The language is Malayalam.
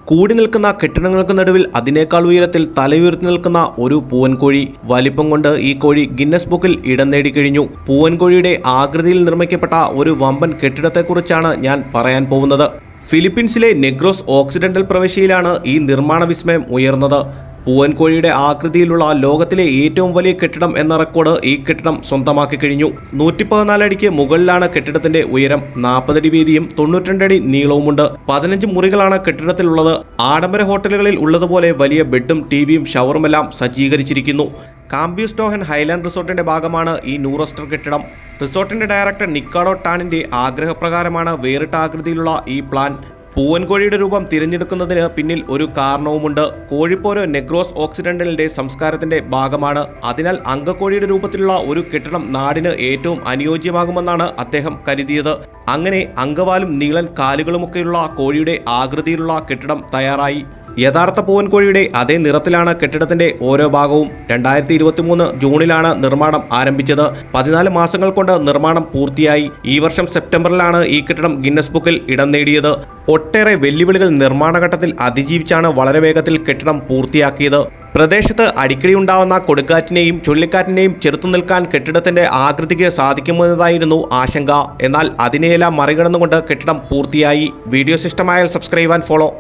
കൂടി നിൽക്കുന്ന കെട്ടിടങ്ങൾക്ക് നടുവിൽ അതിനേക്കാൾ ഉയരത്തിൽ തലയുയർത്തി നിൽക്കുന്ന ഒരു പൂവൻകോഴി. വലിപ്പം കൊണ്ട് ഈ കോഴി ഗിന്നസ് ബുക്കിൽ ഇടം നേടിക്കഴിഞ്ഞു. പൂവൻകോഴിയുടെ ആകൃതിയിൽ നിർമ്മിക്കപ്പെട്ട ഒരു വമ്പൻ കെട്ടിടത്തെക്കുറിച്ചാണ് ഞാൻ പറയാൻ പോകുന്നത്. ഫിലിപ്പീൻസിലെ നെഗ്രോസ് ഓക്സിഡന്റൽ പ്രവിശ്യയിലാണ് ഈ നിർമ്മാണ വിസ്മയം ഉയർന്നത്. പൂവൻകോഴിയുടെ ആകൃതിയിലുള്ള ലോകത്തിലെ ഏറ്റവും വലിയ കെട്ടിടം എന്ന റെക്കോർഡ് ഈ കെട്ടിടം സ്വന്തമാക്കി കഴിഞ്ഞു. 114 അടിക്ക് മുകളിലാണ് കെട്ടിടത്തിന്റെ ഉയരം. 40 അടി വീതിയും 92 അടി നീളവുമുണ്ട്. 15 മുറികളാണ് കെട്ടിടത്തിലുള്ളത്. ആഡംബര ഹോട്ടലുകളിൽ ഉള്ളതുപോലെ വലിയ ബെഡും ടിവിയും ഷവറുമെല്ലാം സജ്ജീകരിച്ചിരിക്കുന്നു. കാംബ്യൂസ്റ്റോഹൻ ഹൈലാൻഡ് റിസോർട്ടിന്റെ ഭാഗമാണ് ഈ നൂറസ്റ്റർ കെട്ടിടം. റിസോർട്ടിന്റെ ഡയറക്ടർ നിക്കാഡോ ടാനിന്റെ ആഗ്രഹപ്രകാരമാണ് വേറിട്ട ആകൃതിയിലുള്ള ഈ പ്ലാൻ. പൂവൻകോഴിയുടെ രൂപം തിരഞ്ഞെടുക്കുന്നതിന് പിന്നിൽ ഒരു കാരണവുമുണ്ട്. കോഴിപ്പോര് നെഗ്രോസ് ഓക്സിഡന്റലിന്റെ സംസ്കാരത്തിന്റെ ഭാഗമാണ്. അതിനാൽ അങ്കക്കോഴിയുടെ രൂപത്തിലുള്ള ഒരു കെട്ടിടം നാടിന് ഏറ്റവും അനുയോജ്യമാകുമെന്നാണ് അദ്ദേഹം കരുതിയത്. അങ്ങനെ അങ്കവാലും നീളൻ കാലുകളുമൊക്കെയുള്ള കോഴിയുടെ ആകൃതിയിലുള്ള കെട്ടിടം തയ്യാറായി. യഥാർത്ഥ പൂവൻകോഴിയുടെ അതേ നിറത്തിലാണ് കെട്ടിടത്തിന്റെ ഓരോ ഭാഗവും. 2023 ജൂണിലാണ് നിർമ്മാണം ആരംഭിച്ചത്. 14 മാസങ്ങൾ കൊണ്ട് നിർമ്മാണം പൂർത്തിയായി. ഈ വർഷം സെപ്റ്റംബറിലാണ് ഈ കെട്ടിടം ഗിന്നസ് ബുക്കിൽ ഇടം നേടിയത്. ഒട്ടേറെ വെല്ലുവിളികൾ നിർമ്മാണഘട്ടത്തിൽ അതിജീവിച്ചാണ് വളരെ വേഗത്തിൽ കെട്ടിടം പൂർത്തിയാക്കിയത്. പ്രദേശത്ത് അടിക്കടി ഉണ്ടാവുന്ന കൊടുങ്കാറ്റിനെയും ചുഴലിക്കാറ്റിനെയും ചെറുത്തു നിൽക്കാൻ കെട്ടിടത്തിന്റെ ആകൃതിക്ക് സാധിക്കുമെന്നതായിരുന്നു ആശങ്ക. എന്നാൽ അതിനെയെല്ലാം മറികടന്നുകൊണ്ട് കെട്ടിടം പൂർത്തിയായി. വീഡിയോസ് ഇഷ്ടമായാൽ സബ്സ്ക്രൈബ് ആൻഡ് ഫോളോ.